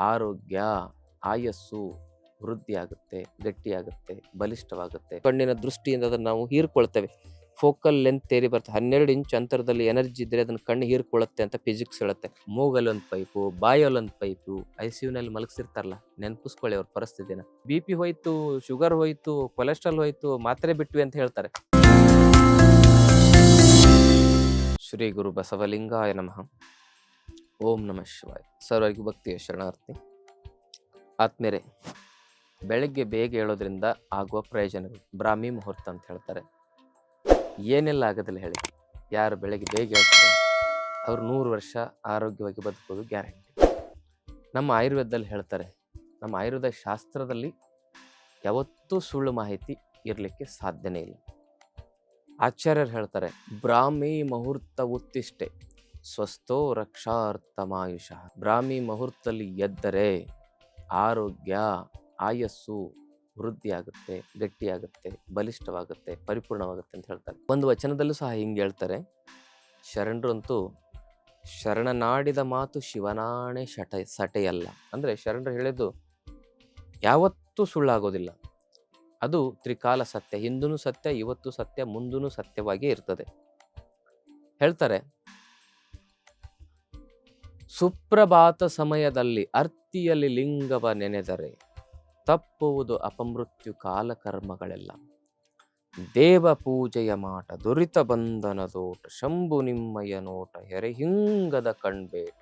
ಆರೋಗ್ಯ, ಆಯಸ್ಸು ವೃದ್ಧಿಯಾಗುತ್ತೆ, ಗಟ್ಟಿಯಾಗುತ್ತೆ, ಬಲಿಷ್ಠವಾಗುತ್ತೆ. ಕಣ್ಣಿನ ದೃಷ್ಟಿಯಿಂದ ಅದನ್ನು ನಾವು ಹೀರ್ಕೊಳ್ತೇವೆ. ಫೋಕಲ್ ಲೆಂತ್ ತೇರಿ ಬರುತ್ತೆ. 12 ಇಂಚ್ ಅಂತರದಲ್ಲಿ ಎನರ್ಜಿ ಇದ್ರೆ ಅದನ್ನ ಕಣ್ಣು ಹೀರ್ಕೊಳ್ಳುತ್ತೆ ಅಂತ ಫಿಸಿಕ್ಸ್ ಹೇಳುತ್ತೆ. ಮೂಗಲ್ಲಿ ಒಂದು ಪೈಪು, ಬಾಯಲ್ಲಿ ಒಂದು ಪೈಪು, ICU ಮಲಗಿಸಿರ್ತಾರಲ್ಲ, ನೆನಪಿಸ್ಕೊಳ್ಳಿ ಅವ್ರ ಪರಿಸ್ಥಿತಿನ. BP ಹೋಯ್ತು, ಶುಗರ್ ಹೋಯ್ತು, ಕೊಲೆಸ್ಟ್ರಾಲ್ ಹೋಯ್ತು, ಮಾತ್ರೆ ಬಿಟ್ವಿ ಅಂತ ಹೇಳ್ತಾರೆ. ಶ್ರೀ ಗುರು ಬಸವಲಿಂಗಾಯ ನಮಃ. ಓಂ ನಮಃ ಶಿವಾಯ. ಸರ್ವರಿಗೂ ಭಕ್ತಿಯ ಶರಣಾರ್ಥಿ. ಆತ್ಮೇರೆ, ಬೆಳಗ್ಗೆ ಬೇಗ ಹೇಳೋದ್ರಿಂದ ಆಗುವ ಪ್ರಯೋಜನಗಳು. ಬ್ರಾಹ್ಮಿ ಮುಹೂರ್ತ ಅಂತ ಹೇಳ್ತಾರೆ. ಏನೆಲ್ಲ ಆಗೋದಿಲ್ಲ ಹೇಳಿ. ಯಾರು ಬೆಳಗ್ಗೆ ಬೇಗ ಹೇಳ್ತಾರೆ ಅವ್ರು 100 ವರ್ಷ ಆರೋಗ್ಯವಾಗಿ ಬದುಕೋದು ಗ್ಯಾರಂಟಿ. ನಮ್ಮ ಆಯುರ್ವೇದದಲ್ಲಿ ಹೇಳ್ತಾರೆ, ನಮ್ಮ ಆಯುರ್ವೇದ ಶಾಸ್ತ್ರದಲ್ಲಿ ಯಾವತ್ತೂ ಸುಳ್ಳು ಮಾಹಿತಿ ಇರಲಿಕ್ಕೆ ಸಾಧ್ಯನೇ ಇಲ್ಲ. ಆಚಾರ್ಯರು ಹೇಳ್ತಾರೆ, ಬ್ರಾಹ್ಮಿ ಮುಹೂರ್ತ ಉತ್ತಿಷ್ಟೆ ಸ್ವಸ್ಥೋ ರಕ್ಷಾರ್ಥಮಾಯುಷ. ಬ್ರಾಹ್ಮಿ ಮುಹೂರ್ತದಲ್ಲಿ ಎದ್ದರೆ ಆರೋಗ್ಯ, ಆಯಸ್ಸು ವೃದ್ಧಿಯಾಗುತ್ತೆ, ಗಟ್ಟಿಯಾಗುತ್ತೆ, ಬಲಿಷ್ಠವಾಗುತ್ತೆ, ಪರಿಪೂರ್ಣವಾಗುತ್ತೆ ಅಂತ ಹೇಳ್ತಾರೆ. ಒಂದು ವಚನದಲ್ಲೂ ಸಹ ಹಿಂಗೆ ಹೇಳ್ತಾರೆ, ಶರಣರು ಅಂತೂ ಶರಣನಾಡಿದ ಮಾತು ಶಿವನಾಣೆ ಸಟೆಯಲ್ಲ. ಅಂದರೆ ಶರಣರು ಹೇಳಿದ್ದು ಯಾವತ್ತೂ ಸುಳ್ಳಾಗೋದಿಲ್ಲ. ಅದು ತ್ರಿಕಾಲ ಸತ್ಯ. ಹಿಂದೂ ಸತ್ಯ, ಇವತ್ತು ಸತ್ಯ, ಮುಂದೂ ಸತ್ಯವಾಗಿ ಇರ್ತದೆ. ಹೇಳ್ತಾರೆ, ಸುಪ್ರಭಾತ ಸಮಯದಲ್ಲಿ ಅರ್ತಿಯಲ್ಲಿ ಲಿಂಗವ ನೆನೆದರೆ ತಪ್ಪುವುದು ಅಪಮೃತ್ಯು ಕಾಲಕರ್ಮಗಳೆಲ್ಲ. ದೇವ ಪೂಜೆಯ ಮಾಟ, ದುರಿತ ಬಂಧನದೋಟ, ಶಂಭು ನಿಮ್ಮಯ್ಯ ನೋಟ, ಹೆರೆಹಿಂಗದ ಕಣ್ಬೇಟ.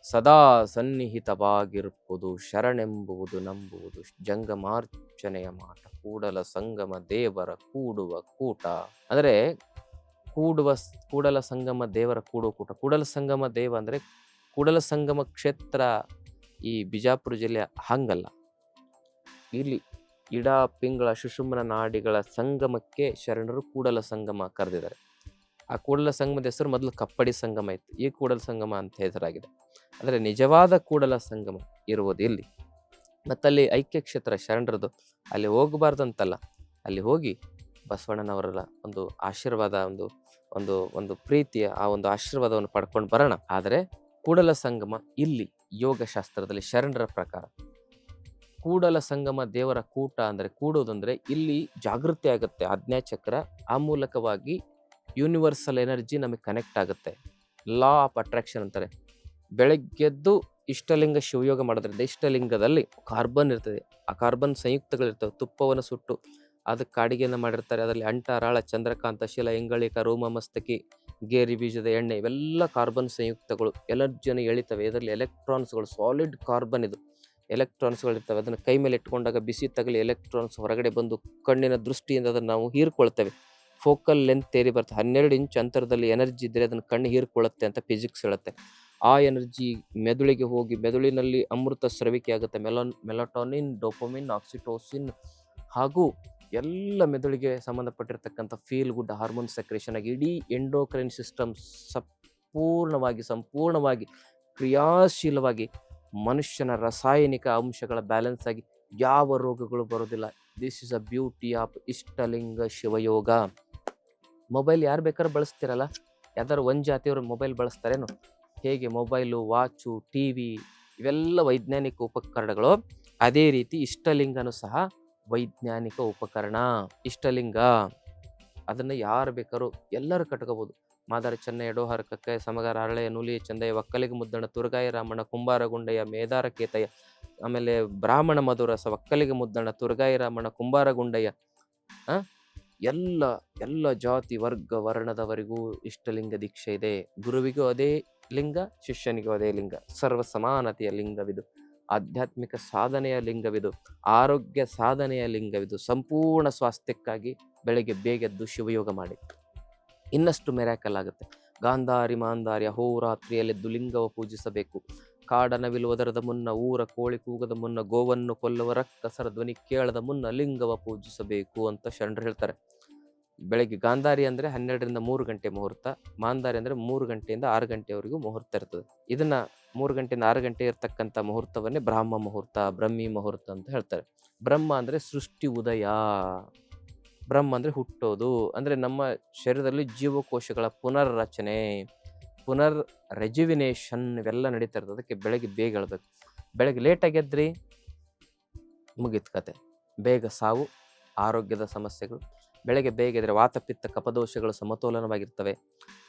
ಸದಾ ಸನ್ನಿಹಿತವಾಗಿರುವುದು ಶರಣೆಂಬುವುದು ನಂಬುವುದು ಜಂಗಮಾರ್ಚನೆಯ ಮಾಟ. ಕೂಡಲ ಸಂಗಮ ದೇವರ ಕೂಡುವ ಕೂಟ. ಅಂದರೆ ಕೂಡಲ ಸಂಗಮ ದೇವರ ಕೂಡುವ ಕೂಟ. ಕೂಡಲ ಸಂಗಮ ದೇವ ಅಂದರೆ ಕೂಡಲ ಸಂಗಮ ಕ್ಷೇತ್ರ ಈ ಬಿಜಾಪುರ ಜಿಲ್ಲೆ ಹಂಗಲ್ಲ. ಇಲ್ಲಿ ಇಡ ಪಿಂಗಳ ಸುಷುಮ್ನ ನಾಡಿಗಳ ಸಂಗಮಕ್ಕೆ ಶರಣರು ಕೂಡಲ ಸಂಗಮ ಕರೆದಿದ್ದಾರೆ. ಆ ಕೂಡಲ ಸಂಗಮದ ಹೆಸರು ಮೊದಲು ಕಪ್ಪಡಿ ಸಂಗಮ ಇತ್ತು, ಈ ಕೂಡಲ ಸಂಗಮ ಅಂತ ಹೆಸರಾಗಿದೆ. ಅಂದರೆ ನಿಜವಾದ ಕೂಡಲ ಸಂಗಮ ಇರುವುದು ಇಲ್ಲಿ. ಮತ್ತಲ್ಲಿ ಐಕ್ಯ ಕ್ಷೇತ್ರ ಶರಣರದು. ಅಲ್ಲಿ ಹೋಗಬಾರ್ದಂತಲ್ಲ, ಅಲ್ಲಿ ಹೋಗಿ ಬಸವಣ್ಣನವರ ಒಂದು ಆಶೀರ್ವಾದ, ಒಂದು ಪ್ರೀತಿಯ ಆ ಒಂದು ಆಶೀರ್ವಾದವನ್ನು ಪಡ್ಕೊಂಡು ಬರೋಣ. ಆದರೆ ಕೂಡಲ ಸಂಗಮ ಇಲ್ಲಿ ಯೋಗಶಾಸ್ತ್ರದಲ್ಲಿ ಶರಣರ ಪ್ರಕಾರ ಕೂಡಲ ಸಂಗಮ ದೇವರ ಕೂಟ ಅಂದರೆ ಕೂಡೋದಂದ್ರೆ ಇಲ್ಲಿ ಜಾಗೃತಿ ಆಗುತ್ತೆ ಆಜ್ಞಾಚಕ್ರ. ಆ ಮೂಲಕವಾಗಿ ಯೂನಿವರ್ಸಲ್ ಎನರ್ಜಿ ನಮಗೆ ಕನೆಕ್ಟ್ ಆಗುತ್ತೆ. ಲಾ ಆಫ್ ಅಟ್ರಾಕ್ಷನ್ ಅಂತಾರೆ. ಬೆಳಗ್ಗೆದ್ದು ಇಷ್ಟಲಿಂಗ ಶಿವಯೋಗ ಮಾಡೋದ್ರಿಂದ ಇಷ್ಟಲಿಂಗದಲ್ಲಿ ಕಾರ್ಬನ್ ಇರ್ತದೆ. ಆ ಕಾರ್ಬನ್ ಸಂಯುಕ್ತಗಳಿರ್ತವೆ. ತುಪ್ಪವನ್ನು ಸುಟ್ಟು ಅದಕ್ಕೆ ಕಾಡಿಗೆಯನ್ನು ಮಾಡಿರ್ತಾರೆ. ಅದರಲ್ಲಿ ಅಂಟ, ರಾಳ, ಚಂದ್ರಕಾಂತ, ಶಿಲ, ಇಂಗಳಿಕ, ರೋಮ, ಮಸ್ತಕಿ, ಗೇರಿ ಬೀಜದ ಎಣ್ಣೆ, ಇವೆಲ್ಲ ಕಾರ್ಬನ್ ಸಂಯುಕ್ತಗಳು ಎನರ್ಜಿಯನ್ನು ಎಳಿತವೆ. ಇದರಲ್ಲಿ ಎಲೆಕ್ಟ್ರಾನ್ಸ್ಗಳು, ಸಾಲಿಡ್ ಕಾರ್ಬನ್ ಇದು ಎಲೆಕ್ಟ್ರಾನ್ಸ್ಗಳಿರ್ತವೆ. ಅದನ್ನು ಕೈ ಮೇಲೆ ಇಟ್ಕೊಂಡಾಗ ಬಿಸಿ ತಗಲಿ ಎಲೆಕ್ಟ್ರಾನ್ಸ್ ಹೊರಗಡೆ ಬಂದು ಕಣ್ಣಿನ ದೃಷ್ಟಿಯಿಂದ ಅದನ್ನು ನಾವು ಹೀರ್ಕೊಳ್ತೇವೆ. ಫೋಕಲ್ ಲೆಂತ್ ತೇರಿ ಬರುತ್ತೆ. 12 ಇಂಚ್ ಅಂತರದಲ್ಲಿ ಎನರ್ಜಿ ಇದ್ದರೆ ಅದನ್ನು ಕಣ್ಣು ಹೀರ್ಕೊಳ್ಳುತ್ತೆ ಅಂತ ಫಿಸಿಕ್ಸ್ ಹೇಳುತ್ತೆ. ಆ ಎನರ್ಜಿ ಮೆದುಳಿಗೆ ಹೋಗಿ ಮೆದುಳಿನಲ್ಲಿ ಅಮೃತ ಸ್ರವಿಕೆ ಆಗುತ್ತೆ. ಮೆಲಟೋನಿನ್, ಡೋಪಮಿನ್, ಆಕ್ಸಿಟೋಸಿನ್ ಹಾಗೂ ಎಲ್ಲ ಮೆದುಳಿಗೆ ಸಂಬಂಧಪಟ್ಟಿರ್ತಕ್ಕಂಥ ಫೀಲ್ ಗುಡ್ ಹಾರ್ಮೋನ್ ಸೆಕ್ರೇಷನ್ ಆಗಿ ಇಡೀ ಎಂಡೋಕ್ರೈನ್ ಸಿಸ್ಟಮ್ ಸಂಪೂರ್ಣವಾಗಿ ಕ್ರಿಯಾಶೀಲವಾಗಿ ಮನುಷ್ಯನ ರಾಸಾಯನಿಕ ಅಂಶಗಳ ಬ್ಯಾಲೆನ್ಸ್ ಆಗಿ ಯಾವ ರೋಗಗಳು ಬರೋದಿಲ್ಲ. This is a beauty of Ishtalinga Shivayoga. Mobile ಯಾರು ಬೇಕಾದ್ರೂ ಬಳಸ್ತಿರಲ್ಲ, ಯಾವ್ದಾದ್ರು ಒಂದು ಜಾತಿಯವರು ಮೊಬೈಲ್ ಬಳಸ್ತಾರೇನು? ಹೇಗೆ ಮೊಬೈಲು, ವಾಚು, TV ಇವೆಲ್ಲ ವೈಜ್ಞಾನಿಕ ಉಪಕರಣಗಳು, ಅದೇ ರೀತಿ ಇಷ್ಟಲಿಂಗನೂ ಸಹ ವೈಜ್ಞಾನಿಕ ಉಪಕರಣ. ಇಷ್ಟಲಿಂಗ ಅದನ್ನು ಯಾರು ಬೇಕಾದ್ರೂ ಎಲ್ಲರೂ ಕಟ್ಕೋಬೋದು. ಮಾದಾರ ಚೆನ್ನ ಎಡೋಹಾರ ಕಕ್ಕಯ್ಯ ಸಮಗಾರ ಅರಳೆಯ ನುಲಿಯ ಚಂದಯ್ಯ ಒಕ್ಕಲಿಗ ಮುದ್ದಣ ತುರ್ಗಾಯ ರಾಮಣ್ಣ ಕುಂಬಾರ ಗುಂಡಯ್ಯ ಮೇದಾರ ಕೇತಯ್ಯ, ಆಮೇಲೆ ಬ್ರಾಹ್ಮಣ ಮಧುರಸ ಒಕ್ಕಲಿಗ ಮುದ್ದಣ ತುರ್ಗಾಯ ರಾಮಣ್ಣ ಕುಂಬಾರ ಗುಂಡಯ್ಯ, ಎಲ್ಲ ಜಾತಿ ವರ್ಗ ವರ್ಣದವರಿಗೂ ಇಷ್ಟಲಿಂಗ ದೀಕ್ಷೆ ಇದೆ. ಗುರುವಿಗೂ ಅದೇ ಲಿಂಗ, ಶಿಷ್ಯನಿಗೂ ಅದೇ ಲಿಂಗ. ಸರ್ವ ಸಮಾನತೆಯ ಲಿಂಗವಿದು. ಆಧ್ಯಾತ್ಮಿಕ ಸಾಧನೆಯ ಲಿಂಗವಿದು. ಆರೋಗ್ಯ ಸಾಧನೆಯ ಲಿಂಗವಿದು. ಸಂಪೂರ್ಣ ಸ್ವಾಸ್ಥ್ಯಕ್ಕಾಗಿ ಬೆಳಗ್ಗೆ ಬೇಗೆದ್ದು ಶಿವಯೋಗ ಮಾಡಿ. ಇನ್ನಷ್ಟು ಮೆರಾಕಲ್ ಆಗುತ್ತೆ. ಗಾಂಧಾರಿ ಮಾಂಧಾರಿ ಅಹೋರಾತ್ರಿಯಲ್ಲೆದ್ದು ಲಿಂಗವ ಪೂಜಿಸಬೇಕು. ಕಾಡನವಿಲುವುದರದ ಮುನ್ನ, ಊರ ಕೋಳಿ ಕೂಗದ ಮುನ್ನ, ಗೋವನ್ನು ಕೊಲ್ಲುವ ರಕ್ಕಸರ ಧ್ವನಿ ಕೇಳದ ಮುನ್ನ ಲಿಂಗವ ಪೂಜಿಸಬೇಕು ಅಂತ ಶರಣರು ಹೇಳ್ತಾರೆ. ಬೆಳಗ್ಗೆ ಗಾಂಧಾರಿ ಅಂದರೆ 12ರಿಂದ 3 ಗಂಟೆ ಮುಹೂರ್ತ, ಮಾಂಧಾರಿ ಅಂದರೆ 3 ಗಂಟೆಯಿಂದ 6 ಗಂಟೆವರೆಗೂ ಮುಹೂರ್ತ ಇರ್ತದೆ. ಇದನ್ನ 3 ಗಂಟೆಯಿಂದ 6 ಗಂಟೆ ಇರ್ತಕ್ಕಂಥ ಮುಹೂರ್ತವನ್ನೇ ಬ್ರಾಹ್ಮ ಮುಹೂರ್ತ, ಬ್ರಹ್ಮಿ ಮುಹೂರ್ತ ಅಂತ ಹೇಳ್ತಾರೆ. ಬ್ರಹ್ಮ ಅಂದರೆ ಸೃಷ್ಟಿ ಉದಯ, ಬ್ರಹ್ಮ ಅಂದರೆ ಹುಟ್ಟೋದು, ಅಂದರೆ ನಮ್ಮ ಶರೀರದಲ್ಲಿ ಜೀವಕೋಶಗಳ ಪುನರ್ರಚನೆ. ಪುನರ್ ರೆಜ್ಯುವಿನೇಷನ್ ಇವೆಲ್ಲ ನಡೀತಾ ಇರ್ತದೆ. ಅದಕ್ಕೆ ಬೆಳಗ್ಗೆ ಬೇಗ ಹೇಳ್ಬೇಕು. ಬೆಳಗ್ಗೆ ಲೇಟಾಗಿ ಎದ್ರಿ ಮುಗೀತು ಕತೆ. ಬೇಗ ಸಾವು, ಆರೋಗ್ಯದ ಸಮಸ್ಯೆಗಳು. ಬೆಳಗ್ಗೆ ಬೇಗ ಎದ್ರೆ ವಾತಪಿತ್ತ ಕಪದೋಷಗಳು ಸಮತೋಲನವಾಗಿರ್ತವೆ.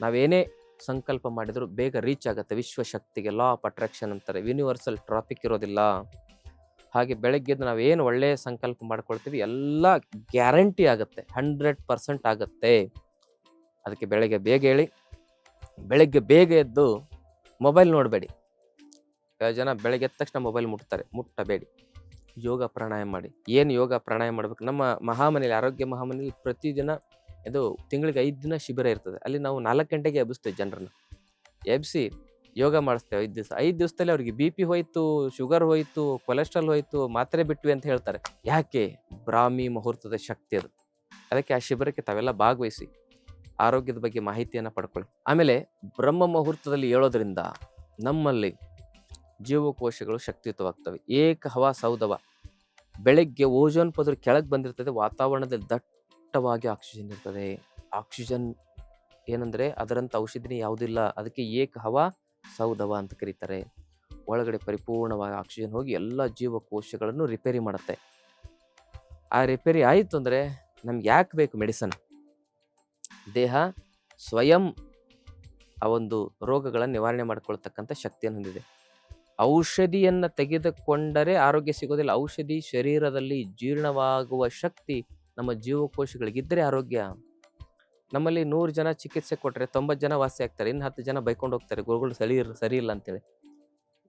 ನಾವೇನೇ ಸಂಕಲ್ಪ ಮಾಡಿದರೂ ಬೇಗ ರೀಚ್ ಆಗುತ್ತೆ ವಿಶ್ವಶಕ್ತಿಗೆ. ಲಾ ಆಫ್ ಅಟ್ರಾಕ್ಷನ್ ಅಂತಾರೆ, ಯೂನಿವರ್ಸಲ್ ಟ್ರಾಫಿಕ್ ಇರೋದಿಲ್ಲ. ಹಾಗೆ ಬೆಳಗ್ಗೆದ್ದು ನಾವೇನು ಒಳ್ಳೆಯ ಸಂಕಲ್ಪ ಮಾಡ್ಕೊಳ್ತೀವಿ ಎಲ್ಲ ಗ್ಯಾರಂಟಿ ಆಗುತ್ತೆ, 100% ಆಗುತ್ತೆ. ಅದಕ್ಕೆ ಬೆಳಗ್ಗೆ ಬೇಗ ಹೇಳಿ, ಬೆಳಗ್ಗೆ ಬೇಗ ಎದ್ದು ಮೊಬೈಲ್ ನೋಡಬೇಡಿ. ಜನ ಬೆಳಗ್ಗೆ ಎದ್ದ ತಕ್ಷಣ ಮೊಬೈಲ್ ಮುಟ್ಟಬೇಡಿ. ಯೋಗ ಪ್ರಾಣಾಯಾಮ ಮಾಡಿ. ಏನು ಯೋಗ ಪ್ರಾಣಾಯಾಮ ಮಾಡಬೇಕು? ನಮ್ಮ ಮಹಾಮನೆಯಲ್ಲಿ, ಆರೋಗ್ಯ ಮಹಾಮನೆಯಲ್ಲಿ ಪ್ರತಿದಿನ ಇದು ತಿಂಗಳಿಗೆ 5 ದಿನ ಶಿಬಿರ ಇರ್ತದೆ. ಅಲ್ಲಿ ನಾವು 4 ಗಂಟೆಗೆ ಎಬ್ಬಿಸ್ತೇವೆ ಜನರನ್ನು. ಎಬ್ಬಿಸಿ ಯೋಗ ಮಾಡಿಸ್ತೇವೆ 5 ದಿವಸ. 5 ದಿವಸದಲ್ಲಿ ಅವ್ರಿಗೆ BP ಹೋಯ್ತು, ಶುಗರ್ ಹೋಯ್ತು, ಕೊಲೆಸ್ಟ್ರಾಲ್ ಹೋಯ್ತು, ಮಾತ್ರೆ ಬಿಟ್ವಿ ಅಂತ ಹೇಳ್ತಾರೆ. ಯಾಕೆ? ಬ್ರಾಹ್ಮಿ ಮುಹೂರ್ತದ ಶಕ್ತಿ ಅದು. ಅದಕ್ಕೆ ಆ ಶಿಬಿರಕ್ಕೆ ತಾವೆಲ್ಲ ಭಾಗವಹಿಸಿ ಆರೋಗ್ಯದ ಬಗ್ಗೆ ಮಾಹಿತಿಯನ್ನು ಪಡ್ಕೊಳ್ಳಿ. ಆಮೇಲೆ ಬ್ರಹ್ಮ ಮುಹೂರ್ತದಲ್ಲಿ ಏಳೋದ್ರಿಂದ ನಮ್ಮಲ್ಲಿ ಜೀವಕೋಶಗಳು ಶಕ್ತಿಯುತವಾಗ್ತವೆ. ಏಕ ಹವಾ ಸೌದವ. ಬೆಳಗ್ಗೆ ಓಜೋನ್ ಪದರ ಕೆಳಗೆ ಬಂದಿರ್ತದೆ, ವಾತಾವರಣದಲ್ಲಿ ದಟ್ಟವಾಗಿ ಆಕ್ಸಿಜನ್ ಇರ್ತದೆ. ಆಕ್ಸಿಜನ್ ಏನಂದ್ರೆ ಅದರಂತ ಔಷಧಿನೇ ಯಾವುದಿಲ್ಲ. ಅದಕ್ಕೆ ಏಕ ಹವಾ ಸೌದವ ಅಂತ ಕರೀತಾರೆ. ಒಳಗಡೆ ಪರಿಪೂರ್ಣವಾಗಿ ಆಕ್ಸಿಜನ್ ಹೋಗಿ ಎಲ್ಲ ಜೀವಕೋಶಗಳನ್ನು ರಿಪೇರಿ ಮಾಡುತ್ತೆ. ಆ ರಿಪೇರಿ ಆಯಿತು ಅಂದರೆ ನಮ್ಗೆ ಯಾಕೆ ಬೇಕು ಮೆಡಿಸನ್? ದೇಹ ಸ್ವಯಂ ಆ ಒಂದು ರೋಗಗಳನ್ನು ನಿವಾರಣೆ ಮಾಡ್ಕೊಳ್ತಕ್ಕಂಥ ಶಕ್ತಿಯನ್ನು ಹೊಂದಿದೆ. ಔಷಧಿಯನ್ನು ತೆಗೆದುಕೊಂಡರೆ ಆರೋಗ್ಯ ಸಿಗೋದಿಲ್ಲ. ಔಷಧಿ ಶರೀರದಲ್ಲಿ ಜೀರ್ಣವಾಗುವ ಶಕ್ತಿ ನಮ್ಮ ಜೀವಕೋಶಗಳಿಗಿದ್ದರೆ ಆರೋಗ್ಯ. ನಮ್ಮಲ್ಲಿ 100 ಜನ ಚಿಕಿತ್ಸೆ ಕೊಟ್ಟರೆ 90 ಜನ ವಾಸಿ ಆಗ್ತಾರೆ, ಇನ್ನು 10 ಜನ ಬೈಕೊಂಡು ಹೋಗ್ತಾರೆ, ಗುರುಗಳು ಸರಿ ಇಲ್ಲ ಅಂತೇಳಿ.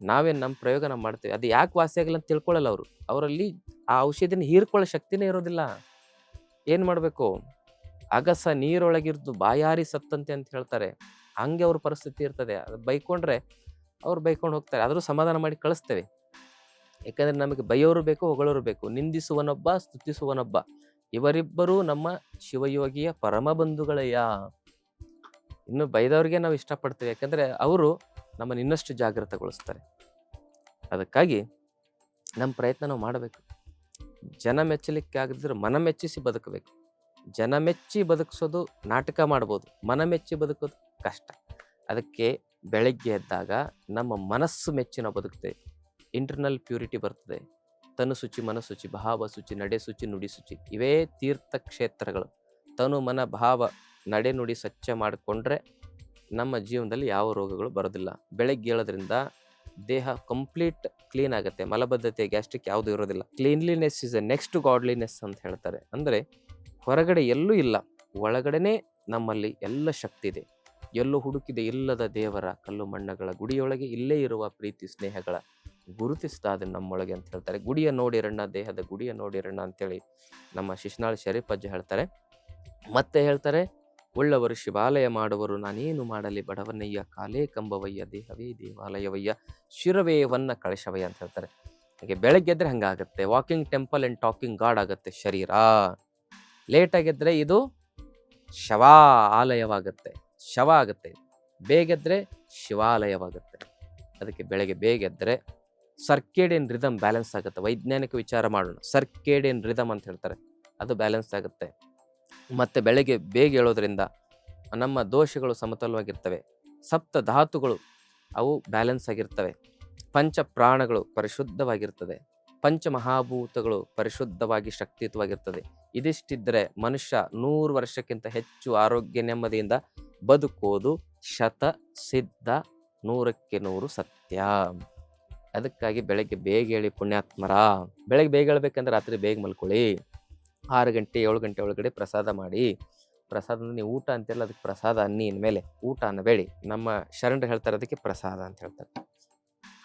ನಾವೇನು ನಮ್ಮ ಪ್ರಯೋಗ ನಾವು ಮಾಡ್ತೇವೆ. ಅದು ಯಾಕೆ ವಾಸಿ ಆಗಿಲ್ಲ ಅಂತ ತಿಳ್ಕೊಳ್ಳಲ್ಲ ಅವರು. ಅವರಲ್ಲಿ ಆ ಔಷಧಿನ ಹೀರ್ಕೊಳ್ಳೋ ಶಕ್ತಿನೇ ಇರೋದಿಲ್ಲ. ಏನು ಮಾಡಬೇಕು? ಅಗಸ ನೀರೊಳಗಿರ್ದು ಬಾಯಾರಿ ಸತ್ತಂತೆ ಅಂತ ಹೇಳ್ತಾರೆ. ಹಂಗೆ ಅವ್ರ ಪರಿಸ್ಥಿತಿ ಇರ್ತದೆ. ಅದು ಬೈಕೊಂಡ್ರೆ ಅವ್ರು ಬೈಕೊಂಡು ಹೋಗ್ತಾರೆ. ಆದರೂ ಸಮಾಧಾನ ಮಾಡಿ ಕಳಿಸ್ತೇವೆ. ಯಾಕಂದರೆ ನಮಗೆ ಬೈಯೋರು ಬೇಕು, ಹೊಗಳೋರು ಬೇಕು. ನಿಂದಿಸುವನೊಬ್ಬ, ಸ್ತುತಿಸುವನೊಬ್ಬ. ಇವರಿಬ್ಬರೂ ನಮ್ಮ ಶಿವಯೋಗಿಯ ಪರಮ ಬಂಧುಗಳಯ್ಯ. ಇನ್ನು ಬೈದವ್ರಿಗೆ ನಾವು ಇಷ್ಟಪಡ್ತೇವೆ, ಯಾಕಂದರೆ ಅವರು ನಮ್ಮನ್ನು ಇನ್ನಷ್ಟು ಜಾಗೃತಗೊಳಿಸ್ತಾರೆ. ಅದಕ್ಕಾಗಿ ನಮ್ಮ ಪ್ರಯತ್ನ ನಾವು ಮಾಡಬೇಕು. ಜನ ಮೆಚ್ಚಲಿಕ್ಕೆ ಆಗದಿದ್ರೆ ಮನ ಮೆಚ್ಚಿಸಿ ಬದುಕಬೇಕು. ಜನ ಮೆಚ್ಚಿ ಬದುಕಿಸೋದು ನಾಟಕ ಮಾಡ್ಬೋದು, ಮನ ಮೆಚ್ಚಿ ಬದುಕೋದು ಕಷ್ಟ. ಅದಕ್ಕೆ ಬೆಳಗ್ಗೆ ಎದ್ದಾಗ ನಮ್ಮ ಮನಸ್ಸು ಮೆಚ್ಚಿ ನಾವು ಬದುಕ್ತೇವೆ. ಇಂಟರ್ನಲ್ ಪ್ಯೂರಿಟಿ ಬರ್ತದೆ. ತನು ಶುಚಿ, ಮನಶುಚಿ, ಭಾವ ಶುಚಿ, ನಡೆ ಶುಚಿ, ನುಡಿ ಶುಚಿ. ಇವೇ ತೀರ್ಥಕ್ಷೇತ್ರಗಳು. ತನು ಮನ ಭಾವ ನಡೆ ನುಡಿ ಸ್ವಚ್ಛ ಮಾಡಿಕೊಂಡ್ರೆ ನಮ್ಮ ಜೀವನದಲ್ಲಿ ಯಾವ ರೋಗಗಳು ಬರೋದಿಲ್ಲ. ಬೆಳಗ್ಗೆ ಏಳೋದ್ರಿಂದ ದೇಹ ಕಂಪ್ಲೀಟ್ ಕ್ಲೀನ್ ಆಗುತ್ತೆ. ಮಲಬದ್ಧತೆ, ಗ್ಯಾಸ್ಟ್ರಿಕ್ ಯಾವುದೂ ಇರೋದಿಲ್ಲ. Cleanliness is A next godliness ಅಂತ ಹೇಳ್ತಾರೆ. ಅಂದರೆ ಹೊರಗಡೆ ಎಲ್ಲೂ ಇಲ್ಲ, ಒಳಗಡೆನೇ ನಮ್ಮಲ್ಲಿ ಎಲ್ಲ ಶಕ್ತಿ ಇದೆ. ಎಲ್ಲೂ ಹುಡುಕಿದೆ ಇಲ್ಲದ ದೇವರ ಕಲ್ಲು ಮಣ್ಣಗಳ ಗುಡಿಯೊಳಗೆ ಇಲ್ಲೇ ಇರುವ ಪ್ರೀತಿ ಸ್ನೇಹಗಳ ಗುರುತಿಸ್ತಾದೆ ನಮ್ಮೊಳಗೆ ಅಂತ ಹೇಳ್ತಾರೆ. ಗುಡಿಯ ನೋಡಿರಣ್ಣ, ದೇಹದ ಗುಡಿಯ ನೋಡಿರಣ್ಣ ಅಂತೇಳಿ ನಮ್ಮ ಶಿಶುನಾಳ ಶರೀಫ್ ಅಜ್ಜ ಹೇಳ್ತಾರೆ. ಮತ್ತೆ ಹೇಳ್ತಾರೆ, ಉಳ್ಳವರು ಶಿವಾಲಯ ಮಾಡುವರು, ನಾನೇನು ಮಾಡಲಿ ಬಡವನಯ್ಯ, ಕಾಲೇ ಕಂಬವಯ್ಯ, ದೇಹವೇ ದೇವಾಲಯವಯ್ಯ, ಶಿರವೇ ವನ್ನ ಕಳಶವಯ್ಯ ಅಂತ ಹೇಳ್ತಾರೆ. ಹಾಗೆ ಬೆಳಗ್ಗೆ ಎದ್ರೆ ಹಂಗಾಗತ್ತೆ. Walking temple and talking god ಆಗುತ್ತೆ ಶರೀರ. ಲೇಟಾಗಿದ್ರೆ ಇದು ಶವ ಆಲಯವಾಗುತ್ತೆ, ಶವ ಆಗುತ್ತೆ. ಬೇಗೆದ್ರೆ ಶಿವಾಲಯವಾಗುತ್ತೆ. ಅದಕ್ಕೆ ಬೆಳಗ್ಗೆ ಬೇಗೆದ್ರೆ ಸರ್ಕೇಡಿಯನ್ ರಿದಮ್ ಬ್ಯಾಲೆನ್ಸ್ ಆಗುತ್ತೆ. ವೈಜ್ಞಾನಿಕ ವಿಚಾರ ಮಾಡೋಣ. ಸರ್ಕೇಡಿಯನ್ ರಿದಮ್ ಅಂತ ಹೇಳ್ತಾರೆ, ಅದು ಬ್ಯಾಲೆನ್ಸ್ ಆಗುತ್ತೆ. ಮತ್ತು ಬೆಳಗ್ಗೆ ಬೇಗ ಹೇಳೋದ್ರಿಂದ ನಮ್ಮ ದೋಷಗಳು ಸಮತೋಲವಾಗಿರ್ತವೆ. ಸಪ್ತ ಧಾತುಗಳು ಅವು ಬ್ಯಾಲೆನ್ಸ್ ಆಗಿರ್ತವೆ. ಪಂಚ ಪ್ರಾಣಗಳು ಪರಿಶುದ್ಧವಾಗಿರ್ತದೆ. ಪಂಚಮಹಾಭೂತಗಳು ಪರಿಶುದ್ಧವಾಗಿ ಶಕ್ತಿಯುತವಾಗಿರ್ತದೆ. ಇದಿಷ್ಟಿದ್ದರೆ ಮನುಷ್ಯ 100 ವರ್ಷಕ್ಕಿಂತ ಹೆಚ್ಚು ಆರೋಗ್ಯ ನೆಮ್ಮದಿಯಿಂದ ಬದುಕೋದು ಶತ ಸಿದ್ಧ, 100ಕ್ಕೆ 100 ಸತ್ಯ. ಅದಕ್ಕಾಗಿ ಬೆಳಗ್ಗೆ ಬೇಗ ಹೇಳಿ ಪುಣ್ಯಾತ್ಮರ. ಬೆಳಗ್ಗೆ ಬೇಗ ಹೇಳ್ಬೇಕಂದ್ರೆ ರಾತ್ರಿ ಬೇಗ ಮಲ್ಕೊಳ್ಳಿ. 6 ಗಂಟೆ 7 ಗಂಟೆ ಒಳಗಡೆ ಪ್ರಸಾದ ಮಾಡಿ. ಪ್ರಸಾದ ಅಂದರೆ ನೀವು ಊಟ ಅಂತೆಲ್ಲ, ಅದಕ್ಕೆ ಪ್ರಸಾದ ಅನ್ನಿ ಮೇಲೆ ಊಟ ಅನ್ನಬೇಡಿ. ನಮ್ಮ ಶರಣರು ಹೇಳ್ತಾರೆ ಅದಕ್ಕೆ ಪ್ರಸಾದ ಅಂತ ಹೇಳ್ತಾರೆ.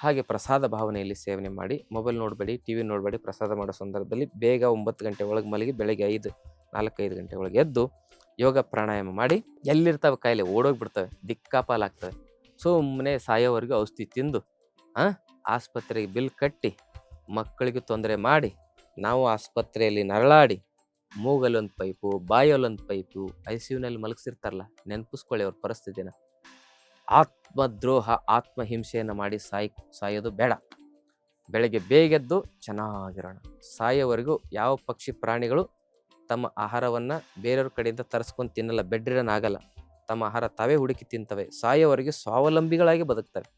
ಹಾಗೆ ಪ್ರಸಾದ ಭಾವನೆಯಲ್ಲಿ ಸೇವನೆ ಮಾಡಿ. ಮೊಬೈಲ್ ನೋಡಬೇಡಿ, TV ನೋಡಬೇಡಿ. ಪ್ರಸಾದ ಮಾಡೋ ಸಂದರ್ಭದಲ್ಲಿ ಬೇಗ 9 ಗಂಟೆ ಒಳಗೆ ಮಲಗಿ ಬೆಳಗ್ಗೆ 4-5 ಗಂಟೆ ಒಳಗೆ ಎದ್ದು ಯೋಗ ಪ್ರಾಣಾಯಾಮ ಮಾಡಿ. ಎಲ್ಲಿರ್ತಾವೆ ಕಾಯಿಲೆ ಓಡೋಗ್ಬಿಡ್ತವೆ, ದಿಕ್ಕಾಪಾಲಾಗ್ತವೆ. ಸುಮ್ಮನೆ ಸಾಯೋವರೆಗೂ ಔಷಧಿ ತಿಂದು ಆಸ್ಪತ್ರೆಗೆ ಬಿಲ್ ಕಟ್ಟಿ, ಮಕ್ಕಳಿಗೆ ತೊಂದರೆ ಮಾಡಿ, ನಾವು ಆಸ್ಪತ್ರೆಯಲ್ಲಿ ನರಳಾಡಿ, ಮೂಗಲ್ಲೊಂದು ಪೈಪು, ಬಾಯಲ್ಲೊಂದು ಪೈಪು, ICUನಲ್ಲಿ ಮಲಗಿಸಿರ್ತಾರಲ್ಲ, ನೆನಪಿಸ್ಕೊಳ್ಳಿ ಅವ್ರ ಪರಿಸ್ಥಿತಿನ. ಆತ್ಮದ್ರೋಹ, ಆತ್ಮಹಿಂಸೆಯನ್ನು ಮಾಡಿ ಸಾಯೋದು ಬೇಡ. ಬೆಳಗ್ಗೆ ಬೇಗೆದ್ದು ಚೆನ್ನಾಗಿರೋಣ. ಸಾಯೋವರೆಗೂ ಯಾವ ಪಕ್ಷಿ ಪ್ರಾಣಿಗಳು ತಮ್ಮ ಆಹಾರವನ್ನು ಬೇರೆಯವ್ರ ಕಡೆಯಿಂದ ತರಿಸ್ಕೊಂಡು ತಿನ್ನಲ್ಲ, ಬೆಡ್ರಿಡನ್ ಆಗಲ್ಲ. ತಮ್ಮ ಆಹಾರ ತಾವೇ ಹುಡುಕಿ ತಿಂತವೆ, ಸಾಯೋವರೆಗೆ ಸ್ವಾವಲಂಬಿಗಳಾಗಿ ಬದುಕ್ತವೆ.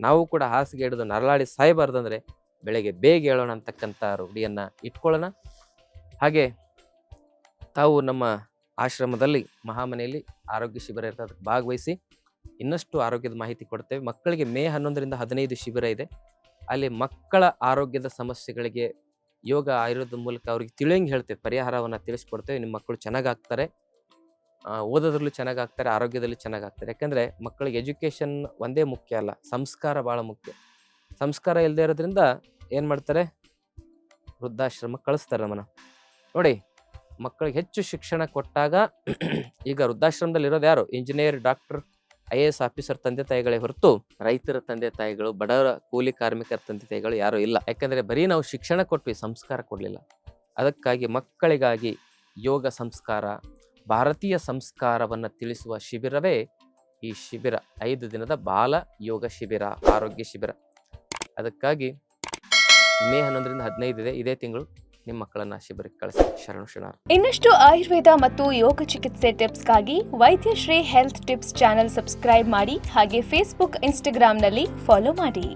ನಾವು ಕೂಡ ಹಾಸಿಗೆ ಹಿಡಿದು ನರಳಾಡಿ ಸಾಯಬಾರ್ದಂದ್ರೆ ಬೆಳಗ್ಗೆ ಬೇಗ ಹೇಳೋಣ ಅಂತಕ್ಕಂಥ ರೂಢಿಯನ್ನು ಇಟ್ಕೊಳ್ಳೋಣ. ಹಾಗೆ ತಾವು ನಮ್ಮ ಆಶ್ರಮದಲ್ಲಿ ಮಹಾಮನೆಯಲ್ಲಿ ಆರೋಗ್ಯ ಶಿಬಿರ ಇರ್ತದೆ, ಅದಕ್ಕೆ ಭಾಗವಹಿಸಿ ಇನ್ನಷ್ಟು ಆರೋಗ್ಯದ ಮಾಹಿತಿ ಕೊಡ್ತೇವೆ. ಮಕ್ಕಳಿಗೆ ಮೇ 11ರಿಂದ 15 ಶಿಬಿರ ಇದೆ. ಅಲ್ಲಿ ಮಕ್ಕಳ ಆರೋಗ್ಯದ ಸಮಸ್ಯೆಗಳಿಗೆ ಯೋಗ ಆಯುರ್ವೇದದ ಮೂಲಕ ಅವ್ರಿಗೆ ತಿಳಿಯಂಗೆ ಹೇಳ್ತೇವೆ, ಪರಿಹಾರವನ್ನು ತಿಳಿಸ್ಕೊಡ್ತೇವೆ. ನಿಮ್ಮ ಮಕ್ಕಳು ಚೆನ್ನಾಗಾಗ್ತಾರೆ, ಓದೋದ್ರಲ್ಲೂ ಚೆನ್ನಾಗಾಗ್ತಾರೆ, ಆರೋಗ್ಯದಲ್ಲಿ ಚೆನ್ನಾಗಾಗ್ತಾರೆ. ಯಾಕಂದರೆ ಮಕ್ಕಳಿಗೆ ಎಜುಕೇಷನ್ ಒಂದೇ ಮುಖ್ಯ ಅಲ್ಲ, ಸಂಸ್ಕಾರ ಭಾಳ ಮುಖ್ಯ. ಸಂಸ್ಕಾರ ಇಲ್ಲದೆ ಇರೋದ್ರಿಂದ ಏನು ಮಾಡ್ತಾರೆ, ವೃದ್ಧಾಶ್ರಮ ಕಳಿಸ್ತಾರೆ ನಮ್ಮನ್ನು. ನೋಡಿ, ಮಕ್ಕಳಿಗೆ ಹೆಚ್ಚು ಶಿಕ್ಷಣ ಕೊಟ್ಟಾಗ ಈಗ ವೃದ್ಧಾಶ್ರಮದಲ್ಲಿ ಇರೋದು ಯಾರು? ಇಂಜಿನಿಯರ್, ಡಾಕ್ಟರ್, IAS ಆಫೀಸರ್ ತಂದೆ ತಾಯಿಗಳೇ ಹೊರತು ರೈತರ ತಂದೆ ತಾಯಿಗಳು, ಬಡವರ ಕೂಲಿ ಕಾರ್ಮಿಕರ ತಂದೆ ತಾಯಿಗಳು ಯಾರೂ ಇಲ್ಲ. ಯಾಕಂದರೆ ಬರೀ ನಾವು ಶಿಕ್ಷಣ ಕೊಟ್ವಿ, ಸಂಸ್ಕಾರ ಕೊಡಲಿಲ್ಲ. ಅದಕ್ಕಾಗಿ ಮಕ್ಕಳಿಗಾಗಿ ಯೋಗ ಸಂಸ್ಕಾರ, ಭಾರತೀಯ ಸಂಸ್ಕಾರವನ್ನು ತಿಳಿಸುವ ಶಿಬಿರವೇ ಈ ಶಿಬಿರ. 5 ದಿನದ ಬಾಲ ಯೋಗ ಶಿಬಿರ, ಆರೋಗ್ಯ ಶಿಬಿರ. ಅದಕ್ಕಾಗಿ ಮೇ 11ರಿಂದ 15 ಇದೆ, ಇದೇ ತಿಂಗಳು ನಿಮ್ಮ ಮಕ್ಕಳನ್ನ ಶಿಬಿರಕ್ಕೆ ಕಳಿಸಿ. ಶರಣು ಶರಣಾರ್ಥಿ. ಇನ್ನಷ್ಟು ಆಯುರ್ವೇದ ಮತ್ತು ಯೋಗ ಚಿಕಿತ್ಸೆ ಟಿಪ್ಸ್ಗಾಗಿ Vaidyashri health tips channel subscribe ಮಾಡಿ, ಹಾಗೆ ಫೇಸ್ಬುಕ್, ಇನ್ಸ್ಟಾಗ್ರಾಂನಲ್ಲಿ ಫಾಲೋ ಮಾಡಿ.